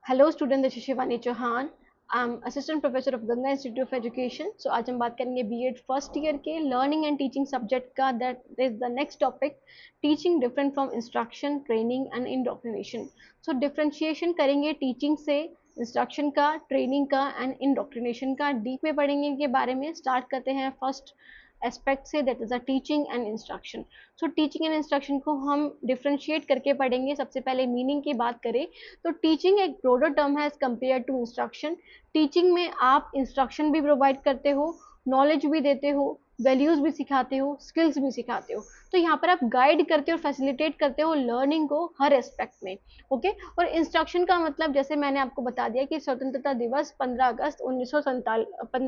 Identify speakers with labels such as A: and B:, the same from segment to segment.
A: Hello student, this is Shivani Chauhan. I am assistant professor of Ganga institute of education. So आज हम बात करेंगे BEd first year के learning and teaching subject का। That is the next topic, teaching different from instruction, training and indoctrination. So differentiation करेंगे teaching से, instruction का, training का एंड इंडोक्ट्रिनेशन का। डीप में पढ़ेंगे इनके बारे में। स्टार्ट करते हैं फर्स्ट एस्पेक्ट से, that is a teaching and instruction. So teaching and instruction को हम डिफ्रेंशिएट करके पढ़ेंगे। सबसे पहले मीनिंग की बात करें तो टीचिंग एक ब्रॉडर टर्म है as compare to instruction. Teaching में आप इंस्ट्रक्शन भी प्रोवाइड करते हो, नॉलेज भी देते हो, वैल्यूज भी सिखाते हो, स्किल्स भी सिखाते हो। तो यहाँ पर आप गाइड करते हो, फैसिलिटेट करते हो लर्निंग को हर एस्पेक्ट में। ओके। और इंस्ट्रक्शन का मतलब जैसे मैंने आपको बता दिया कि स्वतंत्रता दिवस 15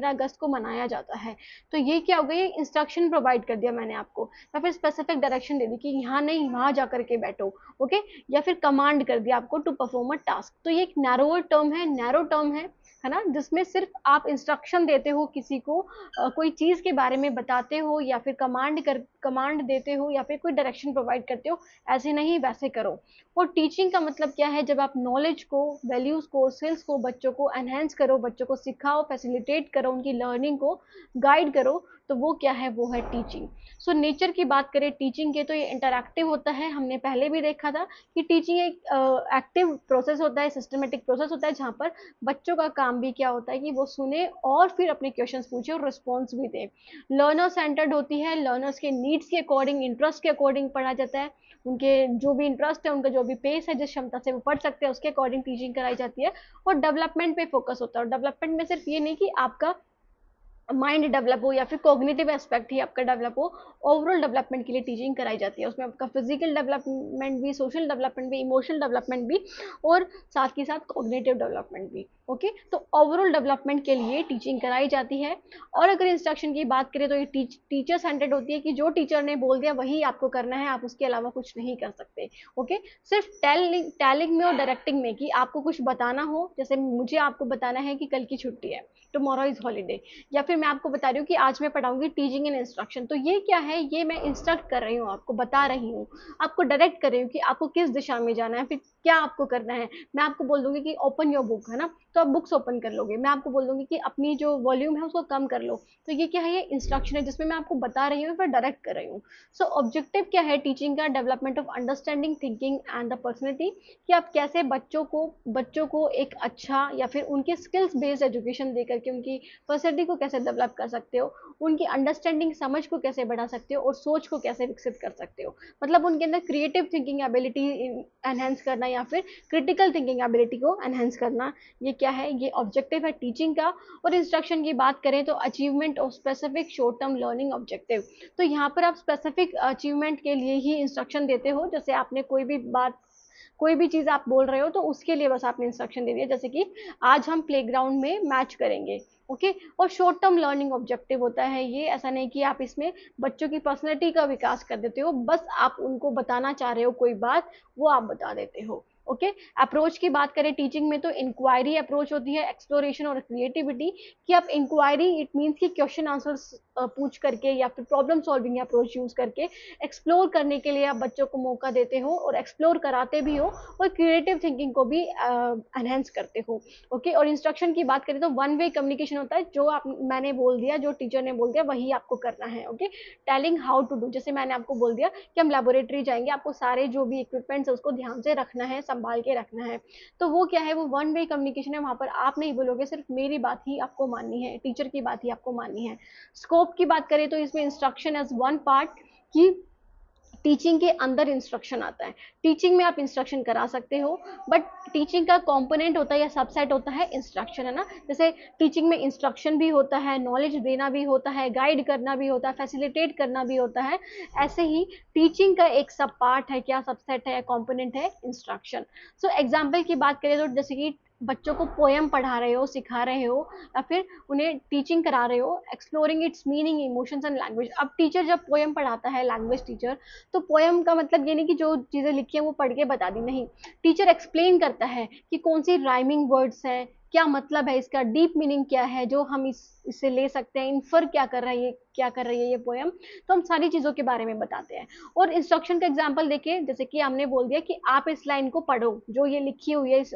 A: अगस्त को मनाया जाता है। तो ये क्या हो गया, ये इंस्ट्रक्शन प्रोवाइड कर दिया मैंने आपको, या फिर स्पेसिफिक डायरेक्शन दे दी कि यहाँ नहीं वहां जा करके बैठो। ओके। या फिर कमांड कर दिया आपको टू परफॉर्म अ टास्क। तो ये एक नैरोअर टर्म है, नैरो टर्म है ना, जिसमें सिर्फ आप इंस्ट्रक्शन देते हो किसी को, कोई चीज के बारे में बताते हो, या फिर कमांड देते हो, या फिर कोई डायरेक्शन प्रोवाइड करते हो, ऐसे नहीं वैसे करो। और टीचिंग का मतलब क्या है, जब आप नॉलेज को, वैल्यूज को, स्किल्स को बच्चों को एनहेंस करो, बच्चों को सिखाओ, फैसिलिटेट करो, उनकी लर्निंग को गाइड करो, तो वो क्या है, वो है टीचिंग। सो नेचर की बात करें टीचिंग के, तो ये इंटरैक्टिव होता है। हमने पहले भी देखा था कि टीचिंग एक एक्टिव प्रोसेस होता है, सिस्टमेटिक प्रोसेस होता है, जहाँ पर बच्चों का काम भी क्या होता है कि वो सुने और फिर अपने क्वेश्चंस पूछे और रिस्पॉन्स भी दे। लर्नर सेंटर्ड होती है, लर्नर्स के नीड्स के अकॉर्डिंग, इंटरेस्ट के अकॉर्डिंग पढ़ा जाता है। उनके जो भी इंटरेस्ट है, उनका जो भी पेस है, जिस क्षमता से वो पढ़ सकते हैं, उसके अकॉर्डिंग टीचिंग कराई जाती है। और डेवलपमेंट पे फोकस होता है। और डेवलपमेंट में सिर्फ ये नहीं कि आपका माइंड डेवलप हो या फिर कॉग्निटिव एस्पेक्ट ही आपका डेवलप हो, ओवरऑल डेवलपमेंट के लिए टीचिंग कराई जाती है। उसमें आपका फिजिकल डेवलपमेंट भी, सोशल डेवलपमेंट भी, इमोशनल डेवलपमेंट भी, और साथ के साथ कॉग्निटिव डेवलपमेंट भी। ओके। तो ओवरऑल डेवलपमेंट के लिए टीचिंग कराई जाती है। और अगर इंस्ट्रक्शन की बात करें तो ये टीचर सेंटर्ड होती है कि जो टीचर ने बोल दिया वही आपको करना है, आप उसके अलावा कुछ नहीं कर सकते। ओके। सिर्फ टेलिंग में और डायरेक्टिंग में कि आपको कुछ बताना हो, जैसे मुझे आपको बताना है कि कल की छुट्टी है, टुमारो इज हॉलीडे, या फिर मैं आपको बता रही हूँ कि आज मैं पढ़ाऊंगी टीचिंग एंड इंस्ट्रक्शन। तो ये क्या है, ये मैं इंस्ट्रक्ट कर रही हूँ, आपको बता रही हूँ, आपको डायरेक्ट कर रही हूँ कि आपको किस दिशा में जाना है, फिर क्या आपको करना है। मैं आपको बोल दूंगी कि ओपन योर बुक, है ना, तो आप बुक्स ओपन कर लोगे। मैं आपको बोल दूंगी कि अपनी जो वॉल्यूम है उसको कम कर लो। तो ये क्या है, ये इंस्ट्रक्शन है जिसमें मैं आपको बता रही हूँ, फिर डायरेक्ट कर रही हूँ। सो ऑब्जेक्टिव क्या है टीचिंग का, development of understanding, thinking and the personality. कि आप कैसे बच्चों को एक अच्छा या फिर उनके स्किल्स बेस्ड एजुकेशन दे करके उनकी पर्सनैलिटी को कैसे डेवलप कर सकते हो, उनकी अंडरस्टैंडिंग, समझ को कैसे बढ़ा सकते हो, और सोच को कैसे विकसित कर सकते हो। मतलब उनके अंदर क्रिएटिव थिंकिंग एबिलिटी एनहेंस करना, या फिर क्रिटिकल थिंकिंग एबिलिटी को एनहेंस करना। ये क्या है, ये ऑब्जेक्टिव है टीचिंग का। और इंस्ट्रक्शन की बात करें तो achievement of specific short term learning objective. तो यहाँ पर आप स्पेसिफिक अचीवमेंट के लिए ही इंस्ट्रक्शन देते हो। जैसे आपने कोई भी चीज आप बोल रहे हो, तो उसके लिए बस आपने इंस्ट्रक्शन दे दिया, जैसे कि आज हम प्लेग्राउंड में मैच करेंगे। ओके। और शॉर्ट टर्म लर्निंग ऑब्जेक्टिव होता है ये, ऐसा नहीं कि आप इसमें बच्चों की पर्सनैलिटी का विकास कर देते हो, बस आप उनको बताना चाह रहे हो कोई बात, वो आप बता देते हो। ओके। अप्रोच की बात करें टीचिंग में तो इंक्वायरी अप्रोच होती है, एक्सप्लोरेशन और क्रिएटिविटी। कि आप इंक्वायरी, इट मीन्स कि क्वेश्चन आंसर्स पूछ करके, या फिर प्रॉब्लम सॉल्विंग अप्रोच यूज करके एक्सप्लोर करने के लिए आप बच्चों को मौका देते हो, और एक्सप्लोर कराते भी हो, और क्रिएटिव थिंकिंग को भी एनहेंस करते हो। ओके। और इंस्ट्रक्शन की बात करें तो वन वे कम्युनिकेशन होता है, जो आप मैंने बोल दिया, जो टीचर ने बोल दिया वही आपको करना है। Okay. Telling how to do, जैसे मैंने आपको बोल दिया कि हम लेबोरेटरी जाएंगे, आपको सारे जो भी इक्विपमेंट्स है उसको ध्यान से रखना है, संभाल के रखना है। तो वो क्या है, वो वन वे कम्युनिकेशन है। वहां पर आप नहीं बोलोगे, सिर्फ मेरी बात ही आपको माननी है, टीचर की बात ही आपको माननी है। स्कोप की बात करें तो इसमें इंस्ट्रक्शन एज वन पार्ट, की टीचिंग के अंदर इंस्ट्रक्शन आता है। टीचिंग में आप इंस्ट्रक्शन करा सकते हो, बट टीचिंग का कंपोनेंट होता है या सबसेट होता है इंस्ट्रक्शन, है ना। जैसे टीचिंग में इंस्ट्रक्शन भी होता है, नॉलेज देना भी होता है, गाइड करना भी होता है, फैसिलिटेट करना भी होता है। ऐसे ही टीचिंग का एक सब पार्ट है, क्या सबसेट है, कंपोनेंट है, इंस्ट्रक्शन। सो एग्जाम्पल की बात करें तो जैसे कि बच्चों को पोएम पढ़ा रहे हो, सिखा रहे हो, या फिर उन्हें टीचिंग करा रहे हो, exploring its meaning, emotions and language. अब टीचर जब पोएम पढ़ाता है, लैंग्वेज टीचर, तो पोएम का मतलब ये नहीं कि जो चीजें लिखी हैं वो पढ़ के बता दी, नहीं। टीचर एक्सप्लेन करता है कि कौन सी राइमिंग वर्ड्स हैं, क्या मतलब है इसका, डीप मीनिंग क्या है जो हम इससे ले सकते हैं, इन्फर क्या कर रहा है ये, क्या कर रही है ये पोयम, तो हम सारी चीज़ों के बारे में बताते हैं। और इंस्ट्रक्शन का एग्जाम्पल देखिए, जैसे कि हमने बोल दिया कि आप इस लाइन को पढ़ो, जो ये लिखी हुई है इस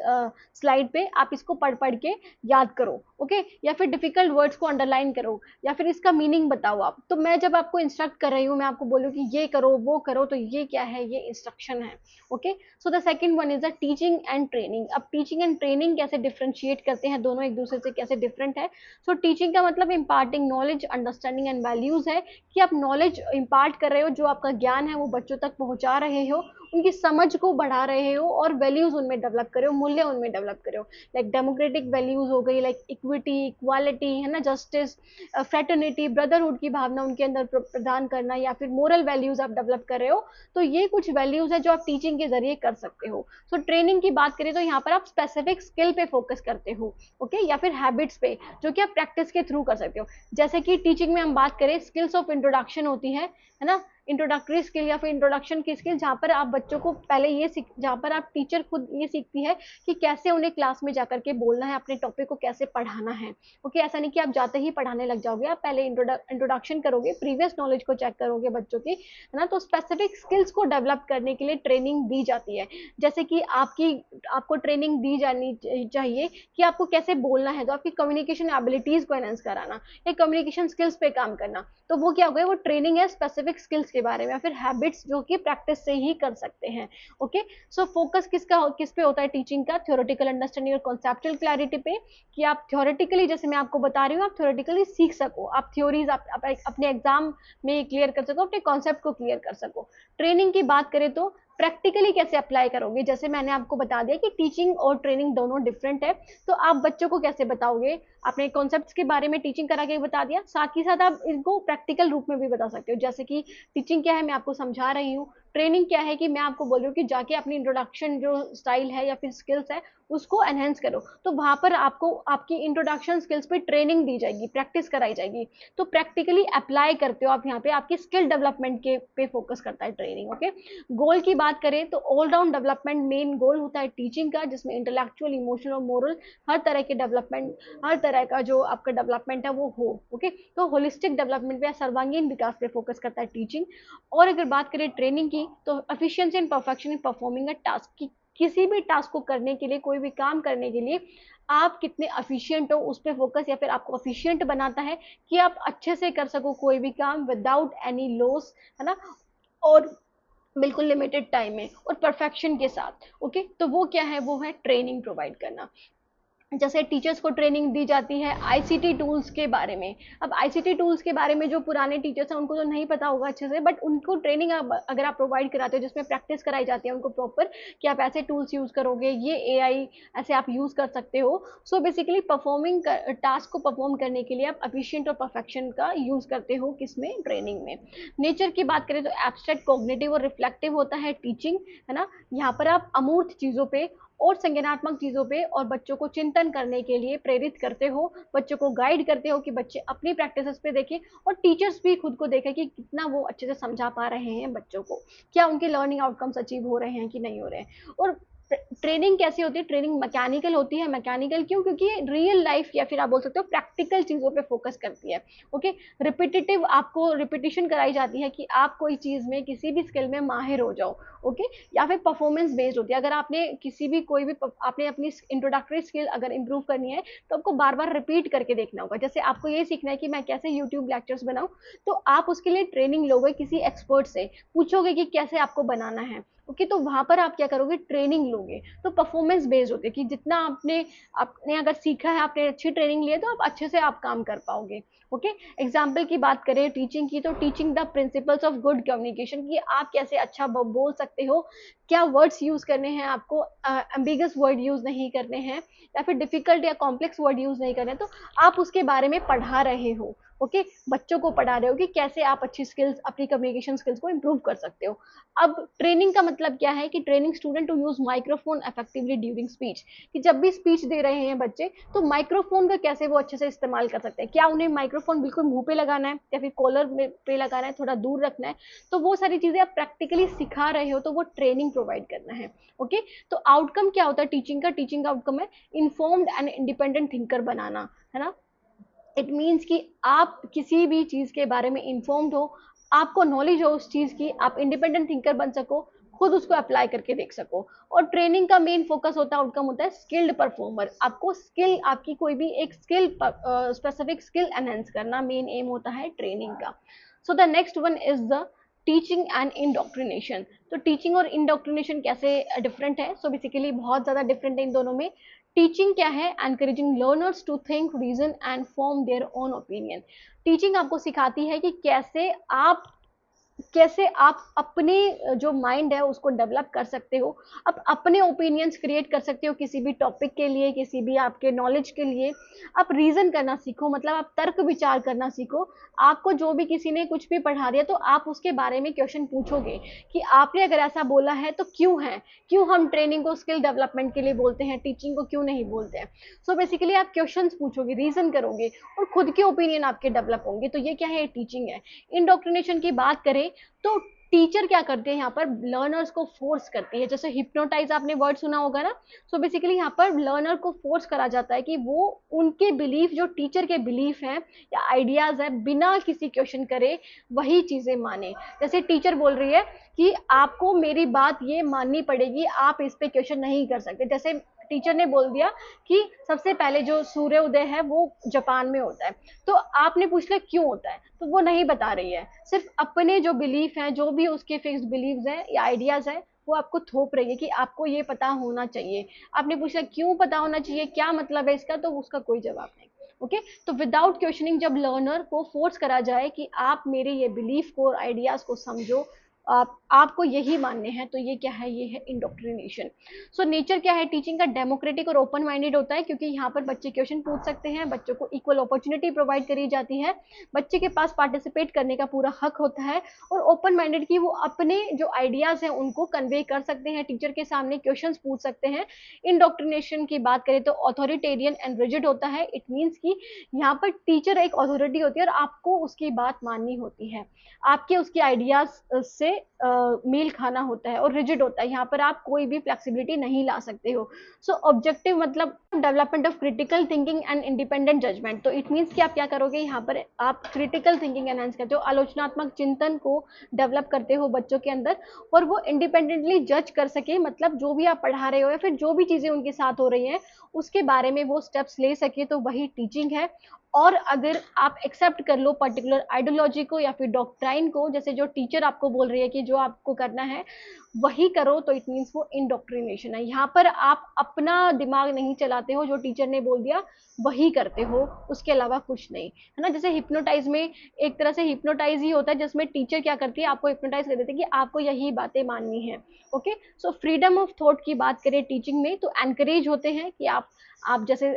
A: स्लाइड पे, आप इसको पढ़ पढ़ के याद करो, ओके, या फिर डिफिकल्ट वर्ड्स को अंडरलाइन करो, या फिर इसका मीनिंग बताओ आप। तो मैं जब आपको इंस्ट्रक्ट कर रही हूँ, मैं आपको बोलूँ कि ये करो वो करो, तो ये क्या है, ये इंस्ट्रक्शन है, okay. So the second one is the teaching and training. अब टीचिंग एंड ट्रेनिंग कैसे डिफरेंशिएट करते हैं, दोनों एक दूसरे से कैसे डिफरेंट है। सो टीचिंग का मतलब imparting knowledge, understanding and values है, कि आप नॉलेज इम्पार्ट कर रहे हो, जो आपका ज्ञान है वो बच्चों तक पहुंचा रहे हो, उनकी समझ को बढ़ा रहे हो, और वैल्यूज उनमें डेवलप करे हो, मूल्य उनमें डेवलप करे हो, लाइक डेमोक्रेटिक वैल्यूज हो गई, लाइक इक्विटी, इक्वालिटी, है ना, जस्टिस, फ्रेटर्निटी, ब्रदरहुड की भावना उनके अंदर प्रदान करना, या फिर मोरल वैल्यूज आप डेवलप कर रहे हो। तो ये कुछ वैल्यूज है जो आप टीचिंग के जरिए कर सकते हो। सो ट्रेनिंग की बात करें तो यहाँ पर आप स्पेसिफिक स्किल पे फोकस करते हो, ओके, या फिर हैबिट्स पे, जो कि आप प्रैक्टिस के थ्रू कर सकते हो। जैसे कि टीचिंग में हम बात करें, स्किल्स ऑफ इंट्रोडक्शन होती है ना, इंट्रोडक्टरी स्किल या फिर इंट्रोडक्शन की स्किल, जहाँ पर आप बच्चों को पहले ये सीख, जहाँ पर आप टीचर खुद ये सीखती है कि कैसे उन्हें क्लास में जाकर के बोलना है, अपने टॉपिक को कैसे पढ़ाना है, ओके। ऐसा नहीं कि आप जाते ही पढ़ाने लग जाओगे, आप पहले इंट्रोडक्शन करोगे, प्रीवियस नॉलेज को चेक करोगे बच्चों की, है ना। तो स्पेसिफिक स्किल्स को डेवलप करने के लिए ट्रेनिंग दी जाती है। जैसे कि आपको ट्रेनिंग दी जानी चाहिए कि आपको कैसे बोलना है, तो आपकी कम्युनिकेशन एबिलिटीज को एनहेंस कराना, या कम्युनिकेशन स्किल्स पे काम करना, तो वो क्या हो गया, वो ट्रेनिंग है स्पेसिफिक स्किल्स के बारे में, या फिर हैबिट्स जो कि प्रैक्टिस से ही कर सकते हैं, ओके। सो फोकस किस पे होता है टीचिंग का, थ्योरेटिकल अंडरस्टैंडिंग और कॉन्सेप्चुअल क्लैरिटी पे, कि आप थ्योरेटिकली, जैसे मैं आपको बता रही हूँ, आप थ्योरेटिकली सीख सको, आप थ्योरीज आप अपने एग्जाम में क्लियर कर सको, अपने कॉन्सेप्ट को क्लियर कर सको। ट्रेनिंग की बात करें तो प्रैक्टिकली कैसे अप्लाई करोगे, जैसे मैंने आपको बता दिया कि टीचिंग और ट्रेनिंग दोनों डिफरेंट है, तो आप बच्चों को कैसे बताओगे, आपने कॉन्सेप्ट्स के बारे में टीचिंग करा के बता दिया, साथ ही साथ आप इनको प्रैक्टिकल रूप में भी बता सकते हो। जैसे कि टीचिंग क्या है, मैं आपको समझा रही हूँ, ट्रेनिंग क्या है कि मैं आपको बोल रही हूँ कि जाके अपनी इंट्रोडक्शन जो स्टाइल है या फिर स्किल्स है उसको एनहेंस करो, तो वहां पर आपको आपकी इंट्रोडक्शन स्किल्स पे ट्रेनिंग दी जाएगी, प्रैक्टिस कराई जाएगी, तो प्रैक्टिकली अप्लाई करते हो आप, यहाँ पे आपकी स्किल डेवलपमेंट के पे फोकस करता है ट्रेनिंग, ओके। गोल की बात करें तो ऑलराउंड डेवलपमेंट मेन गोल होता है टीचिंग का, जिसमें इंटेलेक्चुअल, इमोशनल और मोरल हर तरह के डेवलपमेंट, हर तरह का जो आपका डेवलपमेंट है वो हो, ओके। तो होलिस्टिक डेवलपमेंट पे, सर्वांगीण विकास पे फोकस करता है टीचिंग। और अगर बात करें ट्रेनिंग की, तो efficiency and perfection in performing a task, की किसी भी टास्क को करने के लिए, कोई भी काम करने के लिए आप कितने एफिशिएंट हो उस पर फोकस, या फिर आपको एफिशिएंट बनाता है कि आप अच्छे से कर सको कोई भी काम विदाउट एनी लॉस, है ना, और बिल्कुल लिमिटेड टाइम में और परफेक्शन के साथ, ओके। तो वो क्या है, वो है ट्रेनिंग प्रोवाइड करना। जैसे टीचर्स को ट्रेनिंग दी जाती है आईसीटी टूल्स के बारे में। अब आईसीटी टूल्स के बारे में जो पुराने टीचर्स हैं उनको तो नहीं पता होगा अच्छे से, बट उनको ट्रेनिंग अगर आप प्रोवाइड कराते हो जिसमें प्रैक्टिस कराई जाती है उनको प्रॉपर, कि आप ऐसे टूल्स यूज करोगे, ये एआई ऐसे आप यूज कर सकते हो। सो बेसिकली परफॉर्मिंग टास्क को परफॉर्म करने के लिए आप एफिशिएंट और परफेक्शन का यूज करते हो, किसमें, ट्रेनिंग में। नेचर की बात करें तो एब्स्ट्रैक्ट, कॉग्निटिव और रिफ्लेक्टिव होता है टीचिंग, है ना। यहाँ पर आप अमूर्त चीजों पे और संज्ञानात्मक चीजों पे और बच्चों को चिंतन करने के लिए प्रेरित करते हो, बच्चों को गाइड करते हो कि बच्चे अपनी प्रैक्टिसेस पे देखें, और टीचर्स भी खुद को देखें कि कितना वो अच्छे से समझा पा रहे हैं बच्चों को, क्या उनके लर्निंग आउटकम्स अचीव हो रहे हैं कि नहीं हो रहे हैं। और ट्रेनिंग कैसी होती है, ट्रेनिंग मैकेनिकल होती है। मैकेनिकल क्यों, क्योंकि ये रियल लाइफ या फिर आप बोल सकते हो प्रैक्टिकल चीजों पे फोकस करती है, ओके। रिपीटेटिव, आपको रिपीटिशन कराई जाती है कि आप कोई चीज में, किसी भी स्किल में माहिर हो जाओ, ओके। या फिर परफॉर्मेंस बेस्ड होती है, अगर आपने किसी भी कोई भी आपने अपनी इंट्रोडक्टरी स्किल अगर इंप्रूव करनी है तो आपको बार बार रिपीट करके देखना होगा। जैसे आपको ये सीखना है कि मैं कैसे यूट्यूब लेक्चर्स बनाऊं, तो आप उसके लिए ट्रेनिंग लोगे किसी एक्सपर्ट से, पूछोगे कि कैसे आपको बनाना है, ओके। तो वहां पर आप क्या करोगे, ट्रेनिंग लोगे। तो परफॉर्मेंस बेस्ड होते हैं कि जितना आपने आपने अगर सीखा है, आपने अच्छी ट्रेनिंग ली है, तो आप अच्छे से आप काम कर पाओगे, ओके। एग्जाम्पल की बात करें टीचिंग की, तो teaching the principles of good communication, कि आप कैसे अच्छा बोल सकते हो, क्या वर्ड्स यूज करने हैं आपको, एम्बिगस वर्ड यूज नहीं करने हैं, या फिर डिफिकल्ट या कॉम्प्लेक्स वर्ड यूज नहीं करने, तो आप उसके बारे में पढ़ा रहे हो, ओके, बच्चों को पढ़ा रहे हो कि कैसे आप अच्छी स्किल्स, अपनी कम्युनिकेशन स्किल्स को इम्प्रूव कर सकते हो। अब ट्रेनिंग का मतलब क्या है कि training student to use microphone effectively during speech, कि जब भी स्पीच दे रहे हैं बच्चे तो माइक्रोफोन का कैसे वो अच्छे से इस्तेमाल कर सकते हैं। क्या उन्हें माइक्रोफोन बिल्कुल मुंह पे लगाना है या फिर कॉलर में पे लगाना है, थोड़ा दूर रखना है, तो वो सारी चीजें आप प्रैक्टिकली सिखा रहे हो, तो वो ट्रेनिंग प्रोवाइड करना है। ओके, तो आउटकम क्या होता है टीचिंग का? टीचिंग का आउटकम है इन्फॉर्म्ड एंड इंडिपेंडेंट थिंकर बनाना, है ना। इट मीन्स कि आप किसी भी चीज के बारे में इन्फॉर्म्ड हो, आपको नॉलेज हो उस चीज की, आप इंडिपेंडेंट थिंकर बन सको, खुद उसको अप्लाई करके देख सको। और ट्रेनिंग का मेन फोकस होता है, आउटकम होता है स्किल्ड परफॉर्मर। आपको स्किल, आपकी कोई भी एक स्किल, स्पेसिफिक स्किल एनहेंस करना मेन एम होता है ट्रेनिंग का। So the next one is the teaching and indoctrination. तो टीचिंग और इंडोक्ट्रिनेशन कैसे डिफरेंट है? सो बेसिकली बहुत ज्यादा डिफरेंट है इन दोनों में। टीचिंग क्या है? Encouraging learners to think, reason and form their own opinion. Teaching आपको सिखाती है कि कैसे आप अपने जो माइंड है उसको डेवलप कर सकते हो, आप अपने ओपिनियंस क्रिएट कर सकते हो किसी भी टॉपिक के लिए, किसी भी आपके नॉलेज के लिए। आप रीजन करना सीखो, मतलब आप तर्क विचार करना सीखो। आपको जो भी किसी ने कुछ भी पढ़ा दिया तो आप उसके बारे में क्वेश्चन पूछोगे कि आपने अगर ऐसा बोला है तो क्यों है, क्यों हम ट्रेनिंग को स्किल डेवलपमेंट के लिए बोलते हैं, टीचिंग को क्यों नहीं बोलते हैं। सो बेसिकली आप क्वेश्चन पूछोगे, रीजन करोगे और खुद के ओपिनियन आपके डेवलप होंगे, तो ये क्या है? टीचिंग है। इंडोक्ट्रिनेशन की बात करें तो टीचर क्या करते हैं यहाँ पर? लर्नर्स को फोर्स करती है, जैसे हिप्नोटाइज आपने वर्ड सुना होगा ना। सो बेसिकली यहाँ पर लर्नर को फोर्स करा जाता है कि वो उनके बिलीफ, जो टीचर के बिलीफ हैं या आइडियाज है, बिना किसी क्वेश्चन करे वही चीजें माने। जैसे टीचर बोल रही है कि आपको मेरी बात ये माननी पड़ेगी, आप इस पे क्वेश्चन नहीं कर सकते। जैसे टीचर ने बोल दिया कि सबसे पहले जो सूर्योदय है वो जापान में होता है, तो आपने पूछ लिया क्यों होता है, तो वो नहीं बता रही है, सिर्फ अपने जो बिलीफ हैं, जो भी उसके फिक्स्ड बिलीव्स हैं या आइडियाज हैं, वो आपको थोप रही है कि आपको ये पता होना चाहिए। आपने पूछा क्यों पता होना चाहिए, क्या मतलब है इसका, तो उसका कोई जवाब नहीं। ओके, तो विदाउट क्वेश्चनिंग जब लर्नर को फोर्स करा जाए कि आप मेरे ये बिलीफ को और आइडियाज को समझो, आपको यही मानने हैं, तो ये क्या है? ये है इंडोक्ट्रिनेशन। सो नेचर क्या है टीचिंग का? डेमोक्रेटिक और ओपन माइंडेड होता है, क्योंकि यहाँ पर बच्चे क्वेश्चन पूछ सकते हैं, बच्चों को इक्वल अपॉर्चुनिटी प्रोवाइड करी जाती है, बच्चे के पास पार्टिसिपेट करने का पूरा हक होता है, और ओपन माइंडेड की वो अपने जो आइडियाज हैं उनको कन्वे कर सकते हैं, टीचर के सामने क्वेश्चंस पूछ सकते हैं। इंडोक्ट्रिनेशन की बात करें तो ऑथोरिटेरियन एंड रिजिड होता है। इट मीन्स कि यहाँ पर टीचर एक अथॉरिटी होती है और आपको उसकी बात माननी होती है, आपके उसके आइडियाज से मेल खाना होता है, और रिजिड होता है, यहाँ पर आप कोई भी फ्लेक्सिबिलिटी नहीं ला सकते हो। सो ऑब्जेक्टिव मतलब development of critical thinking and independent judgement. तो इट मीन्स कि आप क्या करोगे यहाँ पर? आप क्रिटिकल थिंकिंग एनहांस करते हो, आलोचनात्मक चिंतन को डेवलप करते हो बच्चों के अंदर, और वो इंडिपेंडेंटली जज कर सके, मतलब जो भी आप पढ़ा रहे हो या फिर जो भी चीजें उनके साथ हो रही हैं उसके बारे में वो स्टेप्स ले सके, तो वही टीचिंग है। और अगर आप एक्सेप्ट कर लो पर्टिकुलर आइडियोलॉजी को या फिर डॉक्ट्राइन को, जैसे जो टीचर आपको बोल रही है कि जो आपको करना है वही करो, तो इट मीन्स वो इंडोक्ट्रिनेशन है। यहाँ पर आप अपना दिमाग नहीं चलाते हो, जो टीचर ने बोल दिया वही करते हो, उसके अलावा कुछ नहीं, है ना। जैसे हिप्नोटाइज में एक तरह से हिप्नोटाइज ही होता है, जिसमें टीचर क्या करती है? आपको हिप्नोटाइज कर देती है कि आपको यही बातें माननी है। Okay, so freedom of thought की बात करें टीचिंग में, तो एनकरेज होते हैं कि आप जैसे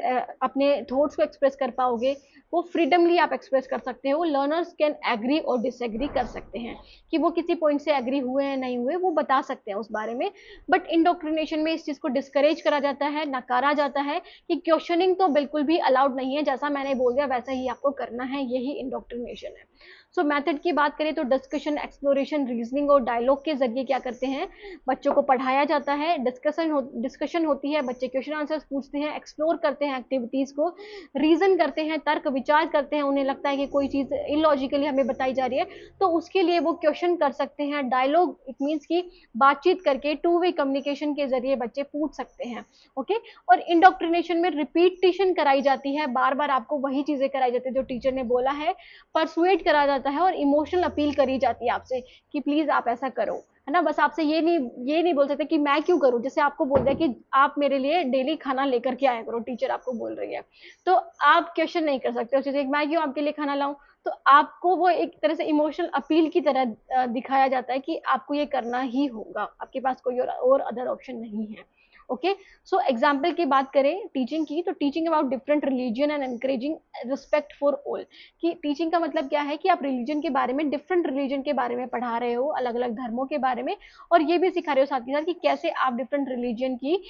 A: अपने थॉट्स को एक्सप्रेस कर पाओगे, वो फ्रीडमली आप एक्सप्रेस कर सकते हो। लर्नर्स कैन एग्री और डिसएग्री कर सकते हैं, कि वो किसी पॉइंट से एग्री हुए हैं नहीं हुए, वो बता सकते हैं उस बारे में। बट इंडोक्ट्रिनेशन में इस चीज को डिस्करेज करा जाता है, नकारा जाता है कि क्वेश्चनिंग तो बिल्कुल भी अलाउड नहीं है, जैसा मैंने बोल दिया वैसा ही आपको करना है, यही इंडोक्ट्रिनेशन है। सो मेथड की बात करें तो डिस्कशन, एक्सप्लोरेशन, रीजनिंग और डायलॉग के जरिए क्या करते हैं? बच्चों को पढ़ाया जाता है, डिस्कशन होती है, बच्चे क्वेश्चन आंसर्स पूछते हैं, एक्सप्लोर करते हैं एक्टिविटीज को, रीजन करते हैं, तर्क विचार करते हैं, उन्हें लगता है कि कोई चीज इलॉजिकली हमें बताई जा रही है तो उसके लिए वो क्वेश्चन कर सकते हैं। डायलॉग इट मीन्स की बातचीत करके, टू वे कम्युनिकेशन के जरिए बच्चे पूछ सकते हैं। ओके, और इंडोक्ट्रिनेशन में रिपीटिशन कराई जाती है, बार बार आपको वही चीजें कराई जाती है जो टीचर ने बोला है, परसुएट करा जाता है, और इमोशनल अपील करी जाती है आपसे कि प्लीज आप ऐसा करो, है ना। बस आपसे ये नहीं बोल सकते कि मैं क्यों करूं, जैसे आपको बोल दिया कि आप मेरे लिए डेली खाना लेकर के आया करो, टीचर आपको बोल रही है, तो आप क्वेश्चन नहीं कर सकते उस चीज, मैं क्यों आपके लिए खाना लाऊं। तो आपको वो एक तरह से इमोशनल अपील की तरह दिखाया जाता है कि आपको ये करना ही होगा, आपके पास कोई और अदर ऑप्शन नहीं है। ओके। सो एग्जाम्पल की बात करें टीचिंग की, तो teaching about different religion and encouraging respect for all, कि टीचिंग का मतलब क्या है कि आप रिलीजन के बारे में, डिफरेंट रिलीजन के बारे में पढ़ा रहे हो, अलग अलग धर्मों के बारे में, और ये भी सिखा रहे हो साथ के साथ कि कैसे आप डिफरेंट रिलीजन की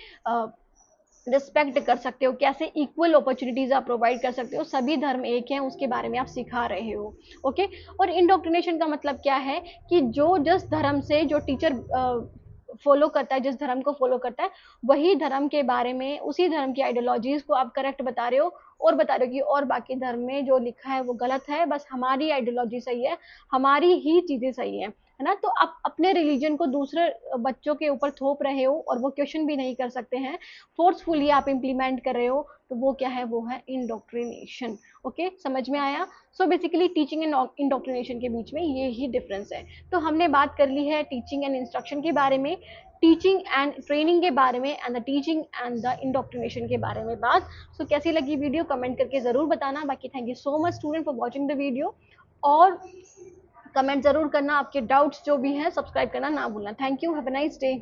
A: रिस्पेक्ट कर सकते हो, कैसे इक्वल अपॉर्चुनिटीज आप प्रोवाइड कर सकते हो, सभी धर्म एक हैं उसके बारे में आप सिखा रहे हो। ओके। और इंडोक्ट्रिनेशन का मतलब क्या है कि जो जिस धर्म से जो टीचर फॉलो करता है, जिस धर्म को फॉलो करता है, वही धर्म के बारे में, उसी धर्म की आइडियोलॉजीज को आप करेक्ट बता रहे हो, और बता रहे हो कि और बाकी धर्म में जो लिखा है वो गलत है, बस हमारी आइडियोलॉजी सही है, हमारी ही चीजें सही है ना। तो आप अपने रिलीजन को दूसरे बच्चों के ऊपर थोप रहे हो और वो क्वेश्चन भी नहीं कर सकते हैं, फोर्सफुली आप इम्प्लीमेंट कर रहे हो, तो वो क्या है, वो है इंडोक्ट्रिनेशन। ओके, समझ में आया। So basically teaching and indoctrination के बीच में ये ही डिफरेंस है। तो हमने बात कर ली है टीचिंग एंड इंस्ट्रक्शन के बारे में, टीचिंग एंड ट्रेनिंग के बारे में, and the teaching and the indoctrination के बारे में बात। सो कैसी लगी वीडियो कमेंट करके जरूर बताना। बाकी thank you so much student for watching the video, और कमेंट जरूर करना, आपके डाउट्स जो भी हैं सब्सक्राइब करना ना भूलना। Thank you, have a nice day.